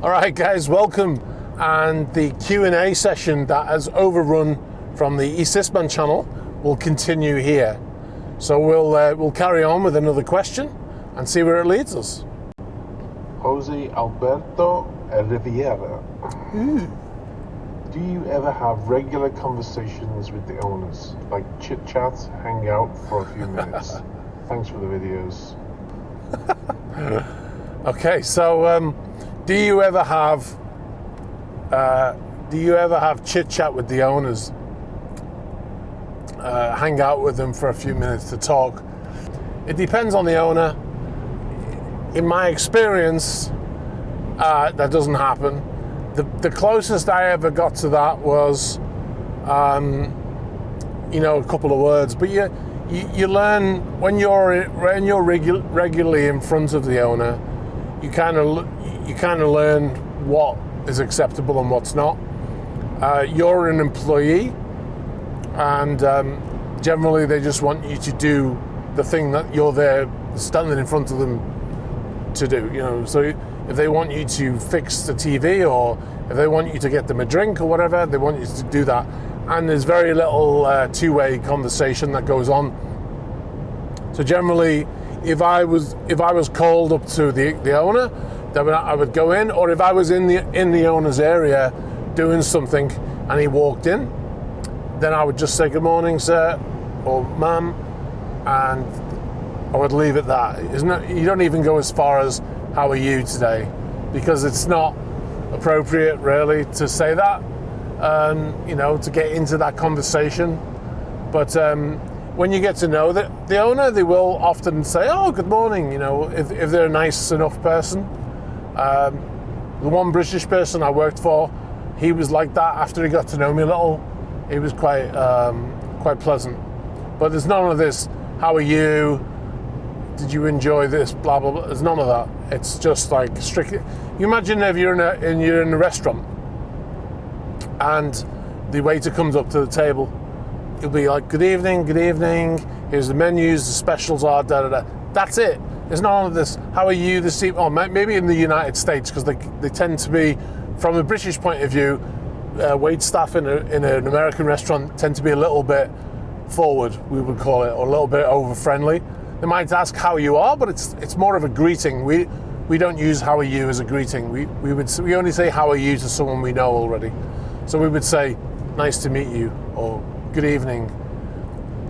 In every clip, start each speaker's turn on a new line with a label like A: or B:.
A: All right, guys, welcome. And the Q&A session that has overrun from the eSysman channel will continue here. So we'll carry on with another question and see where it leads us.
B: Jose Alberto Riviera. Do you ever have regular conversations with the owners, like chit chat, hang out for a few minutes? Thanks for the videos.
A: Okay, so do you ever have chit chat with the owners? Hang out with them for a few minutes to talk. It depends on the owner. In my experience, that doesn't happen. The closest I ever got to that was, a couple of words. But you learn when you're regularly in front of the owner, you kind of learn what is acceptable and what's not. You're an employee, and generally they just want you to do the thing that you're there standing in front of them to do. So if they want you to fix the TV, or if they want you to get them a drink or whatever, they want you to do that. And there's very little two-way conversation that goes on. So generally, if I was called up to the owner, then I would go in, or if I was in the owner's area doing something and he walked in, then I would just say good morning, sir, or ma'am, and I would leave it that. You don't even go as far as how are you today, because it's not appropriate really to say that, to get into that conversation. But when you get to know the owner, they will often say, oh, good morning, if they're a nice enough person. The one British person I worked for, he was like that after he got to know me a little. He was quite pleasant. But there's none of this, how are you? Did you enjoy this? Blah, blah, blah. There's none of that. It's just like strictly. You imagine if you're in a restaurant and the waiter comes up to the table, he'll be like, good evening, here's the menus, the specials are, da-da-da. That's it. There's none of this, how are you this evening? Oh, maybe in the United States, because they tend to be, from a British point of view, wait staff in an American restaurant tend to be a little bit forward, we would call it, or a little bit over-friendly. They might ask how you are, but it's more of a greeting. We don't use how are you as a greeting. We only say how are you to someone we know already. So we would say nice to meet you, or good evening.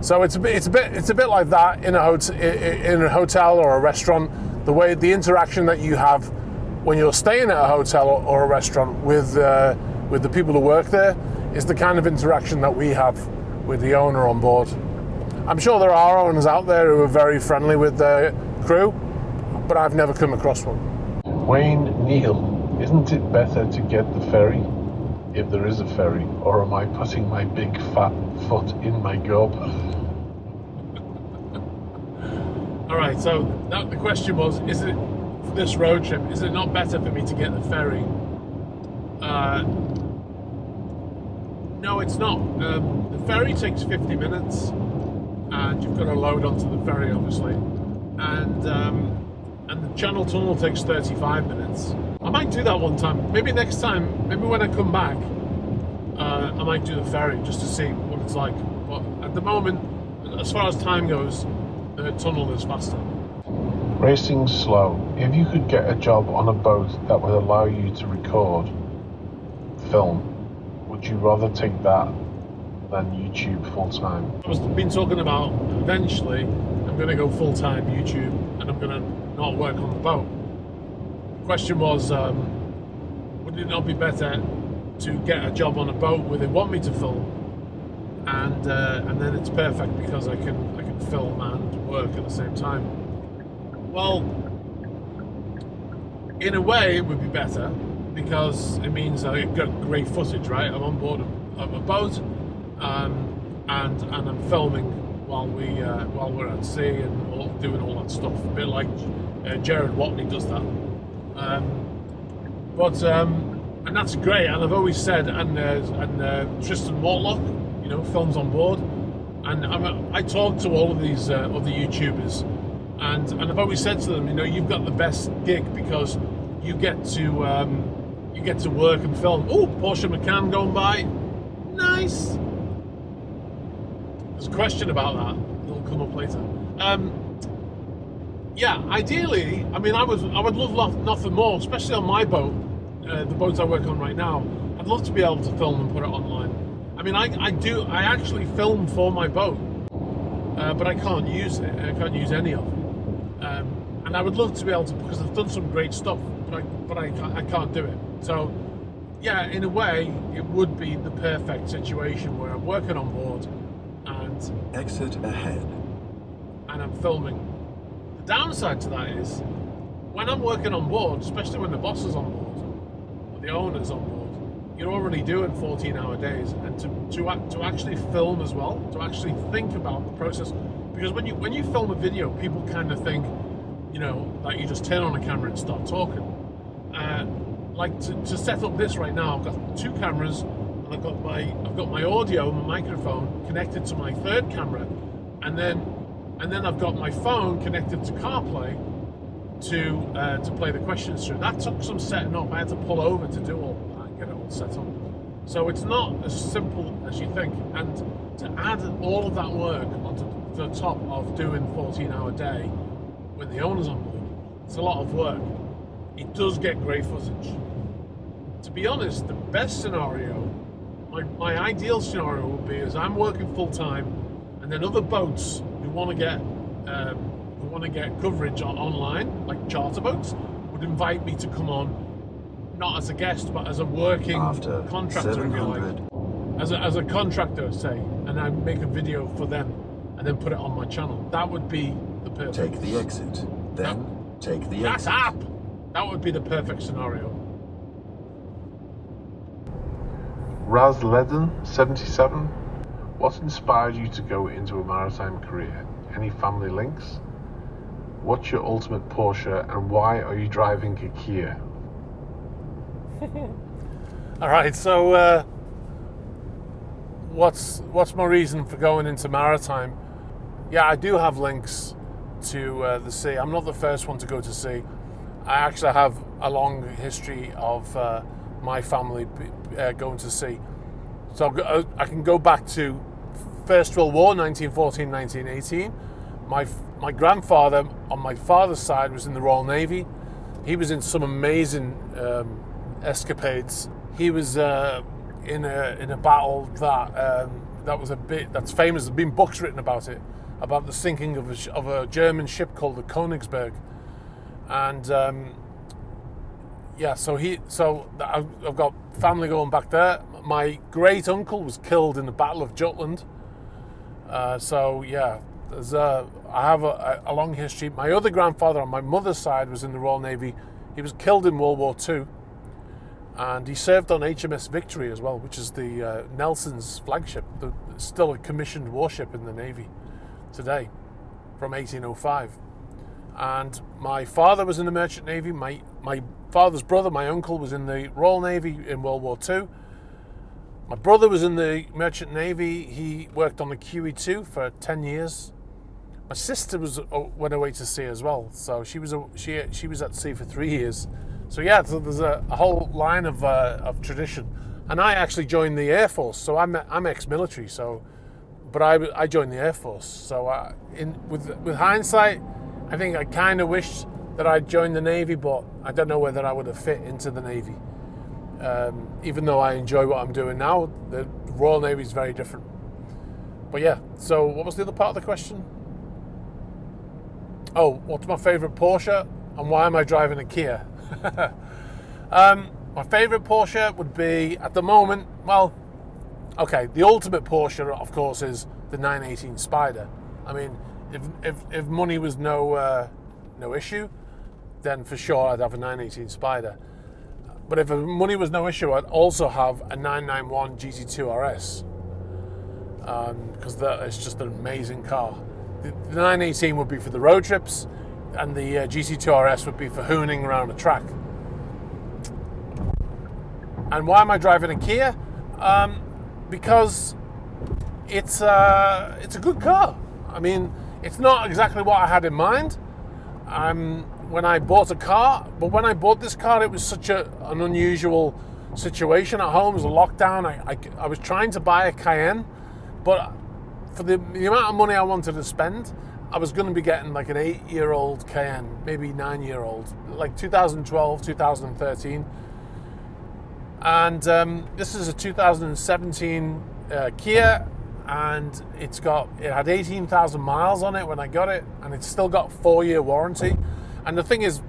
A: So it's a bit like that in a hotel or a restaurant. The interaction that you have when you're staying at a hotel or a restaurant with the people who work there is the kind of interaction that we have with the owner on board. I'm sure there are owners out there who are very friendly with their crew, but I've never come across one.
B: Wayne Neal, isn't it better to get the ferry, if there is a ferry, or am I putting my big fat foot in my gob?
A: All right, so the question was, is it, for this road trip, is it not better for me to get the ferry? No, it's not. The ferry takes 50 minutes, and you've got to load onto the ferry, obviously, and the Channel Tunnel takes 35 minutes. I might do that one time. Maybe next time, maybe when I come back, I might do the ferry just to see what it's like. But at the moment, as far as time goes, the tunnel is faster.
B: Racing slow. If you could get a job on a boat that would allow you to record, film, would you rather take that than YouTube full-time?
A: I've been talking about eventually I'm going to go full-time YouTube, and I'm going to not work on the boat. The question was, would it not be better to get a job on a boat where they want me to film, and then it's perfect because I can film and work at the same time? Well, in a way it would be better, because it means I get great footage, right? I'm on board of a boat, and I'm filming while we're at sea and doing all that stuff. A bit like Jared Watney does that. And that's great. And I've always said, and Tristan Mortlock, films on board. And I talk to all of these other YouTubers, and I've always said to them, you've got the best gig because you get to work and film. Oh, Porsche Macan going by. Nice. There's a question about that. It'll come up later. Yeah, ideally, I mean, I would love nothing more, especially on my boat, the boats I work on right now. I'd love to be able to film and put it online. I mean, I actually film for my boat, but I can't use it. I can't use any of it. And I would love to be able to, because I've done some great stuff, but I can't do it. So, yeah, in a way, it would be the perfect situation where I'm working on board and
C: exit ahead,
A: and I'm filming. The downside to that is when I'm working on board, especially when the boss is on board or the owner's on board, you're already doing 14-hour days, and to actually film as well, to actually think about the process, because when you film a video, people kind of think, you know, like you just turn on a camera and start talking. Like to set up this right now, I've got 2 cameras, and I've got my audio, my microphone connected to my 3rd camera, and then I've got my phone connected to CarPlay to play the questions through. That took some setting up. I had to pull over to do all that and get it all set up. So it's not as simple as you think. And to add all of that work onto the top of doing 14-hour day when the owner's on board, it's a lot of work. It does get great footage. To be honest, the best scenario, my ideal scenario would be is I'm working full time, and then other boats who want to get coverage online, like charter boats, would invite me to come on, not as a guest, but as a working contractor, if you like, as a contractor, say, and I make a video for them, and then put it on my channel. That would be the perfect.
C: Take the exit, then take the
A: That's
C: exit.
A: up. That would be the perfect scenario.
B: Razledden77, what inspired you to go into a maritime career? Any family links? What's your ultimate Porsche, and why are you driving a Kia?
A: All right, so what's my reason for going into maritime? Yeah, I do have links to the sea. I'm not the first one to go to sea. I actually have a long history of my family going to sea. So I can go back to First World War, 1914, 1918. My grandfather on my father's side was in the Royal Navy. He was in some amazing escapades. He was in a battle that's famous. There's been books written about it, about the sinking of a German ship called the Königsberg. And so I've got family going back there. My great uncle was killed in the Battle of Jutland. I have a long history. My other grandfather on my mother's side was in the Royal Navy. He was killed in World War II, and he served on HMS Victory as well, which is the Nelson's flagship, still a commissioned warship in the Navy today, from 1805. And my father was in the Merchant Navy. My father's brother, my uncle, was in the Royal Navy in World War II. My brother was in the Merchant Navy. He worked on the QE2 for 10 years. My sister went away to sea as well, so she was at sea for 3 years. So yeah, so there's a whole line of tradition. And I actually joined the Air Force, so I'm ex-military. But I joined the Air Force. So with hindsight, I think I kind of wish that I'd joined the Navy, but I don't know whether I would have fit into the Navy. Even though I enjoy what I'm doing now, the Royal Navy is very different. But yeah, so what was the other part of the question? Oh, what's my favourite Porsche and why am I driving a Kia? My favourite Porsche would be, at the moment, the ultimate Porsche, of course, is the 918 Spider. I mean, if money was no issue, then for sure I'd have a 918 Spider. But if money was no issue, I'd also have a 991 GT2 RS, because that is just an amazing car. The 918 would be for the road trips, and the GT2 RS would be for hooning around a track. And why am I driving a Kia? Because it's a good car. I mean, it's not exactly what I had in mind. when I bought a car. But when I bought this car, it was such an unusual situation at home. It was a lockdown. I was trying to buy a Cayenne, but for the amount of money I wanted to spend, I was going to be getting like an 8-year-old Cayenne, maybe 9-year-old, like 2012, 2013. And this is a 2017 Kia, and it had 18,000 miles on it when I got it, and it's still got 4-year warranty. And the thing is,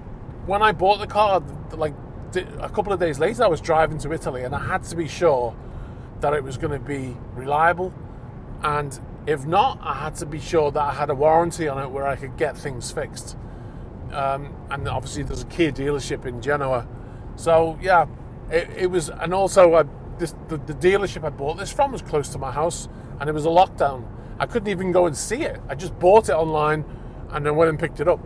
A: when I bought the car, like a couple of days later, I was driving to Italy, and I had to be sure that it was going to be reliable. And if not, I had to be sure that I had a warranty on it where I could get things fixed. And obviously, there's a Kia dealership in Genoa. So yeah, it was, and also the dealership I bought this from was close to my house, and it was a lockdown. I couldn't even go and see it. I just bought it online and then went and picked it up.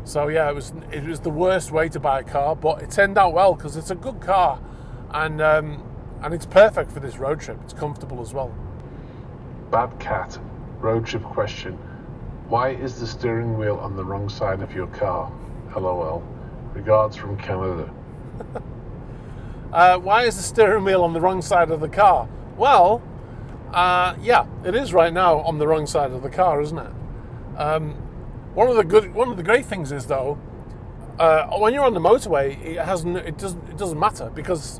A: So yeah, it was the worst way to buy a car, but it turned out well because it's a good car, and it's perfect for this road trip. It's comfortable as well.
B: Bad Cat, road trip question. Why is the steering wheel on the wrong side of your car? LOL. Regards from Canada.
A: Why is the steering wheel on the wrong side of the car? Well, yeah, it is right now on the wrong side of the car, isn't it? One of the great things is though, when you're on the motorway, it doesn't matter, because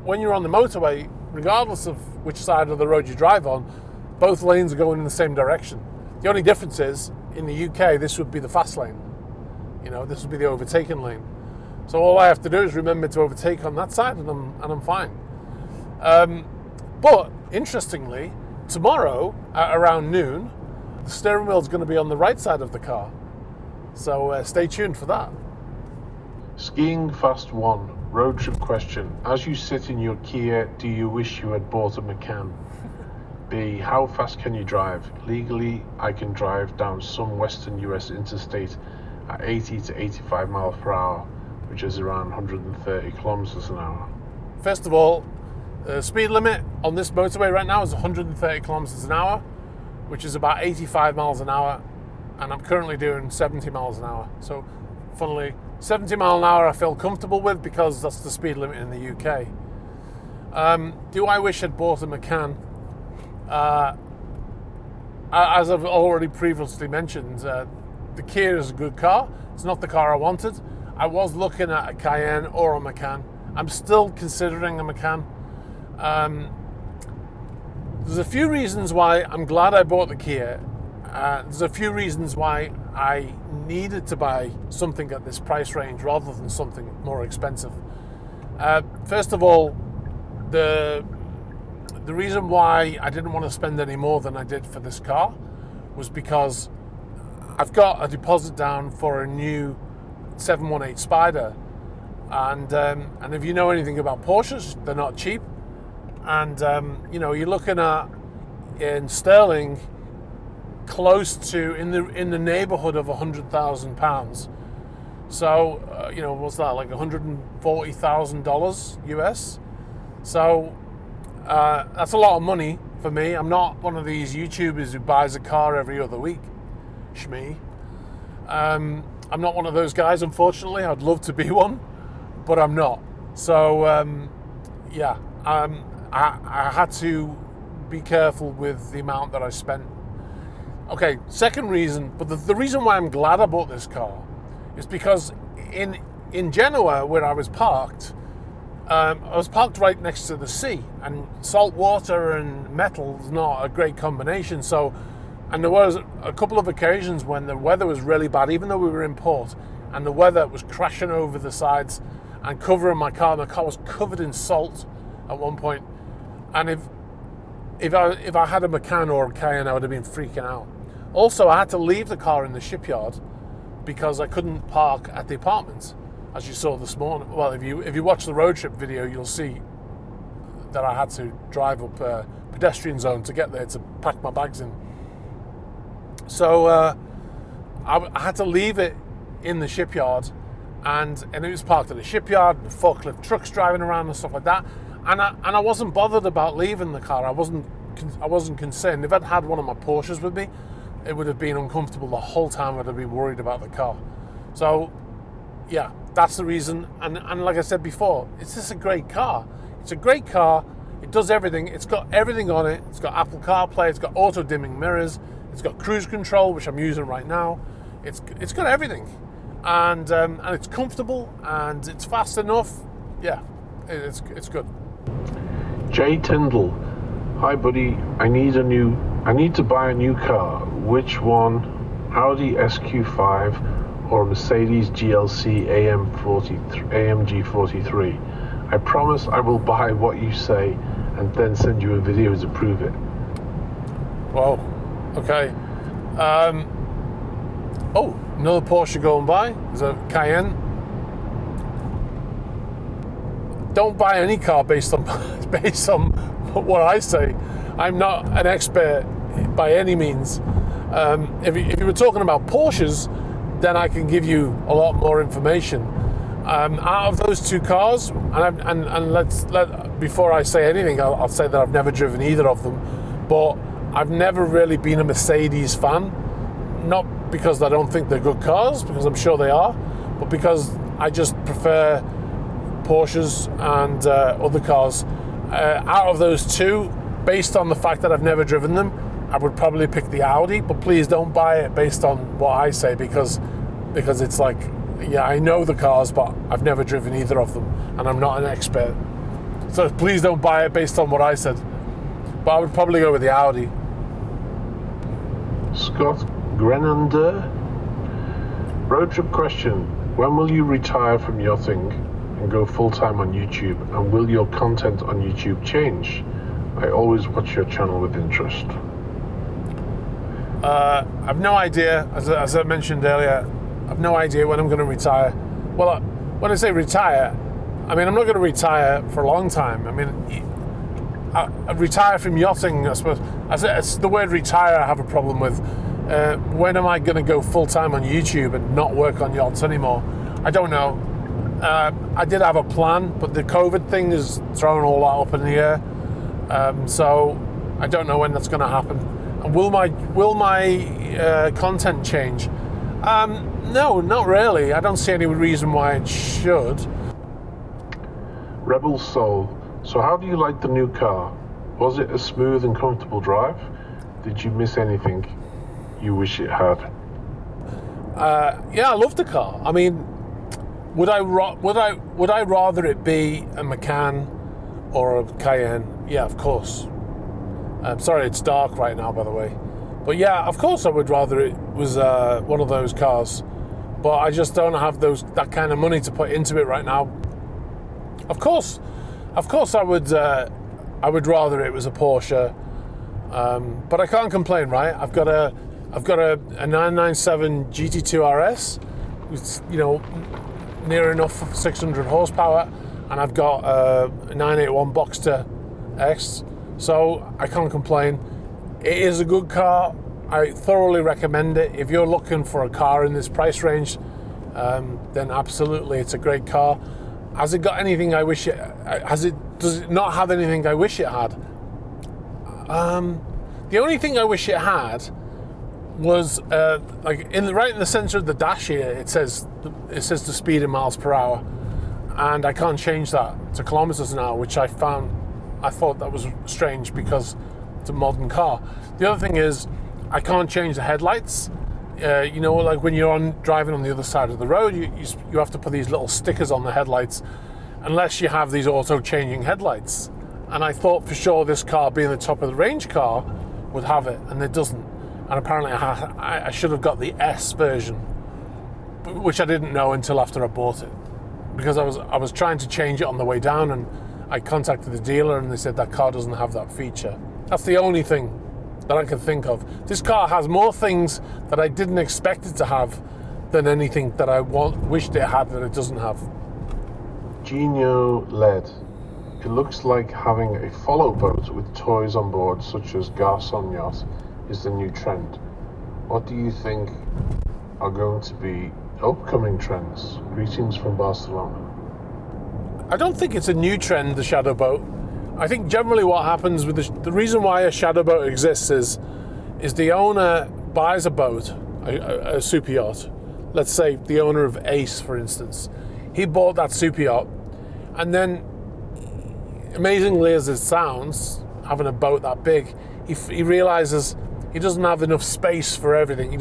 A: when you're on the motorway, regardless of which side of the road you drive on, both lanes are going in the same direction. The only difference is, in the UK, this would be the fast lane. You know, this would be the overtaken lane. So all I have to do is remember to overtake on that side, and I'm fine. But interestingly, tomorrow at around noon, the steering wheel is going to be on the right side of the car. So stay tuned for that.
B: Skiing Fast 1, road trip question. As you sit in your Kia, do you wish you had bought a Macan? B, how fast can you drive? Legally, I can drive down some western US interstate at 80 to 85 miles per hour, which is around 130 kilometers an hour.
A: First of all, the speed limit on this motorway right now is 130 kilometers an hour, which is about 85 miles an hour, and I'm currently doing 70 miles an hour. So, funnily, 70 mile an hour I feel comfortable with because that's the speed limit in the UK. Do I wish I'd bought a Macan? As I've already previously mentioned, the Kia is a good car. It's not the car I wanted. I was looking at a Cayenne or a Macan. I'm still considering a Macan. There's a few reasons why I'm glad I bought the Kia. There's a few reasons why I needed to buy something at this price range rather than something more expensive. First of all, the reason why I didn't want to spend any more than I did for this car was because I've got a deposit down for a new 718 Spider, and if you know anything about Porsches, they're not cheap, and you know, you're looking at in sterling close to in the neighborhood of £100,000. So you know, what's that, like $140,000 US? So that's a lot of money for me. I'm not one of these YouTubers who buys a car every other week. Shmee. I'm not one of those guys, unfortunately. I'd love to be one, but I'm not. So yeah, I had to be careful with the amount that I spent. Okay, second reason, but the reason why I'm glad I bought this car is because in Genoa, where I was parked, right next to the sea, and salt water and metal is not a great combination. So, and there was a couple of occasions when the weather was really bad, even though we were in port, and the weather was crashing over the sides and covering my car. My car was covered in salt at one point, and if I had a Macan or a Cayenne, I would have been freaking out. Also, I had to leave the car in the shipyard because I couldn't park at the apartments, as you saw this morning. Well, if you watch the road trip video, you'll see that I had to drive up a pedestrian zone to get there to pack my bags in. So I had to leave it in the shipyard, and it was parked at the shipyard, the forklift trucks driving around and stuff like that. And I wasn't bothered about leaving the car. I wasn't concerned. If I'd had one of my Porsches with me, it would have been uncomfortable the whole time. I'd have been worried about the car. So, yeah, that's the reason. And like I said before, it's just a great car. It's a great car. It does everything. It's got everything on it. It's got Apple CarPlay. It's got auto-dimming mirrors. It's got cruise control, which I'm using right now. It's got everything. And it's comfortable, and it's fast enough. Yeah, it's good.
B: Jay Tyndall, hi buddy. I need to buy a new car. Which one? Audi SQ5 or Mercedes GLC AMG 43? I promise I will buy what you say and then send you a video to prove it.
A: Whoa. Okay. Oh, another Porsche going by. There's a Cayenne. Don't buy any car based on what I say. I'm not an expert by any means. If you were talking about Porsches, then I can give you a lot more information. Out of those two cars, before I say anything, I'll say that I've never driven either of them, but I've never really been a Mercedes fan. Not because I don't think they're good cars, because I'm sure they are, but because I just prefer Porsches and other cars. Out of those two, based on the fact that I've never driven them, I would probably pick the Audi, but please don't buy it based on what I say, because it's like, yeah, I know the cars, but I've never driven either of them, and I'm not an expert. So please don't buy it based on what I said. But I would probably go with the Audi.
B: Scott Grenander, road trip question. When will you retire from yachting and go full-time on YouTube? And will your content on YouTube change? I always watch your channel with interest.
A: I've no idea, as I mentioned earlier, I've no idea when I'm going to retire. Well, when I say retire, I mean I'm not going to retire for a long time. I mean, I retire from yachting, I suppose. It's the word retire I have a problem with. When am I going to go full-time on YouTube and not work on yachts anymore? I don't know. I did have a plan, but the COVID thing has thrown all that up in the air. So I don't know when that's going to happen. And will my content change? No, not really. I don't see any reason why it should.
B: Rebel Soul. So how do you like the new car? Was it a smooth and comfortable drive? Did you miss anything you wish it had?
A: Yeah, I love the car. I mean, would I rather it be a Macan or a Cayenne? Yeah, of course. I'm sorry, it's dark right now, by the way. But yeah, of course I would rather it was one of those cars. But I just don't have that kind of money to put into it right now. Of course I would rather it was a Porsche. But I can't complain, right? I've got a 997 GT2 RS with, near enough 600 horsepower, and I've got a 981 Boxster X, so I can't complain. It is a good car. I thoroughly recommend it. If you're looking for a car in this price range, then absolutely, it's a great car. Has it got anything I wish it? Does it not have anything I wish it had? The only thing I wish it had was right in the center of the dash here. It says the speed in miles per hour, and I can't change that to kilometers an hour, which I thought that was strange because it's a modern car. The other thing is I can't change the headlights. Like when you're driving on the other side of the road, you have to put these little stickers on the headlights, unless you have these auto-changing headlights. And I thought for sure this car, being the top of the range car, would have it, and it doesn't. And apparently I should have got the S version, which I didn't know until after I bought it, because I was trying to change it on the way down, and I contacted the dealer and they said that car doesn't have that feature. That's the only thing that I can think of. This car has more things that I didn't expect it to have than anything that I wished it had that it doesn't have.
B: Genio LED. It looks like having a follow boat with toys on board, such as Garçon Yacht, is the new trend. What do you think are going to be upcoming trends? Greetings from Barcelona.
A: I don't think it's a new trend, the shadow boat. I think generally what happens with the reason why a shadow boat exists is the owner buys a boat, a super yacht, let's say the owner of Ace, for instance, he bought that super yacht, and then, amazingly as it sounds, having a boat that big, he realizes he doesn't have enough space for everything. He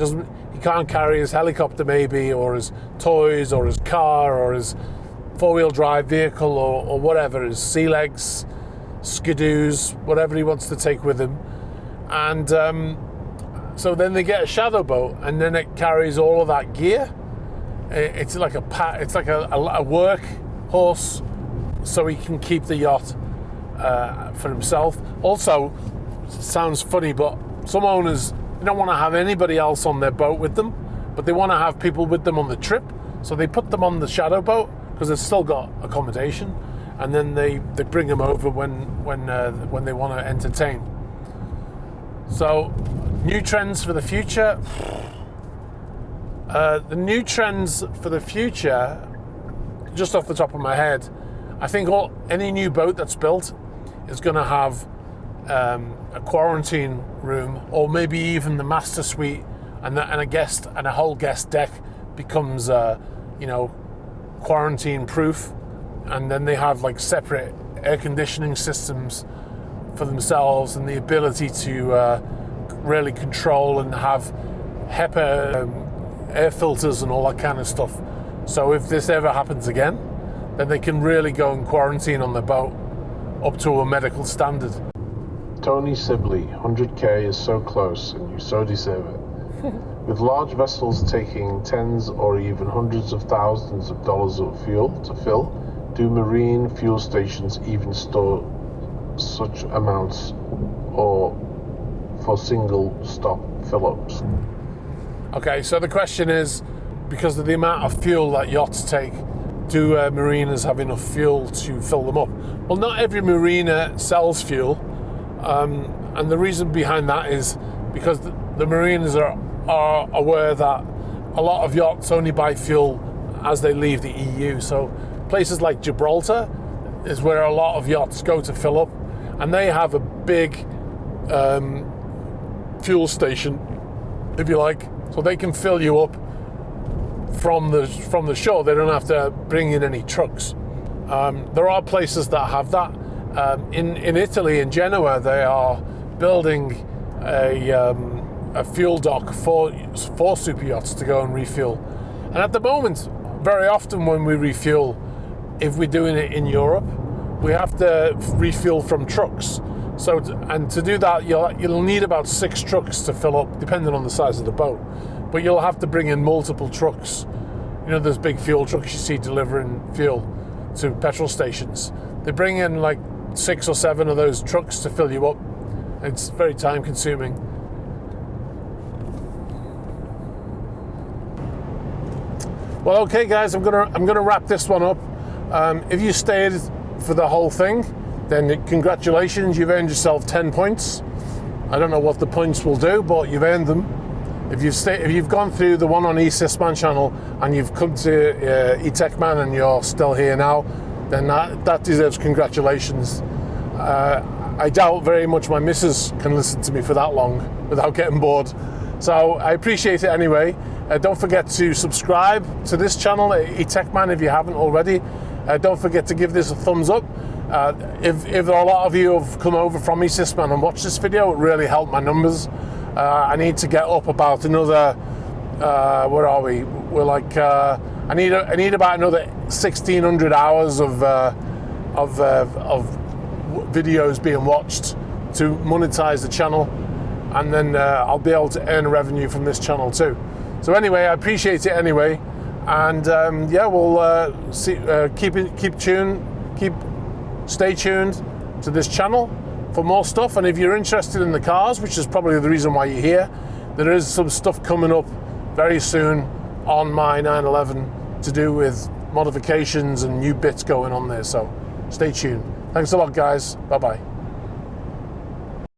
A: can't carry his helicopter maybe, or his toys, or his car, or his four-wheel drive vehicle, or whatever, his sea legs, skidoos, whatever he wants to take with him. And so then they get a shadow boat, and then it carries all of that gear. It's like a work horse, so he can keep the yacht for himself. Also, sounds funny, but some owners, they don't want to have anybody else on their boat with them, but they want to have people with them on the trip. So they put them on the shadow boat because they've still got accommodation, and then they bring them over when they want to entertain. So, new trends for the future. The new trends for the future, just off the top of my head, I think any new boat that's built is going to have a quarantine room, or maybe even the master suite, and a whole guest deck becomes quarantine proof, and then they have like separate air conditioning systems for themselves, and the ability to really control and have HEPA air filters and all that kind of stuff. So if this ever happens again, then they can really go and quarantine on the boat up to a medical standard.
B: Tony Sibley, 100k is so close and you so deserve it. With large vessels taking tens or even hundreds of thousands of dollars of fuel to fill, do marine fuel stations even store such amounts, or for single stop fill-ups?
A: Okay, so the question is, because of the amount of fuel that yachts take, do mariners have enough fuel to fill them up? Well, not every marina sells fuel, and the reason behind that is because the mariners are aware that a lot of yachts only buy fuel as they leave the EU. So places like Gibraltar is where a lot of yachts go to fill up, and they have a big fuel station, if you like, so they can fill you up from the shore. They don't have to bring in any trucks. There are places that have that. In Italy, in Genoa, they are building a fuel dock for super yachts to go and refuel. And at the moment, very often when we refuel, if we're doing it in Europe, we have to refuel from trucks. So, and to do that, you'll need about 6 trucks to fill up, depending on the size of the boat. But you'll have to bring in multiple trucks. You know, there's big fuel trucks you see delivering fuel to petrol stations. They bring in like 6 or 7 of those trucks to fill you up. It's very time consuming. Well, okay guys, I'm gonna wrap this one up. If you stayed for the whole thing, then congratulations, you've earned yourself 10 points. I don't know what the points will do, but you've earned them. If you've gone through the one on eSysman channel and you've come to eTechman and you're still here now, then that deserves congratulations. I doubt very much my missus can listen to me for that long without getting bored. So I appreciate it anyway. Don't forget to subscribe to this channel, eTechman, if you haven't already. Don't forget to give this a thumbs up. If there are a lot of you who have come over from eSysman and watched this video, it really helped my numbers. I need to get up about another, where are we? We're like, I need about another 1,600 hours of videos being watched to monetize the channel, and then I'll be able to earn revenue from this channel too. So anyway, I appreciate it anyway, and yeah, we'll stay tuned to this channel for more stuff. And if you're interested in the cars, which is probably the reason why you're here, there is some stuff coming up very soon on my 911 to do with modifications and new bits going on there, so stay tuned. Thanks a lot guys, bye bye.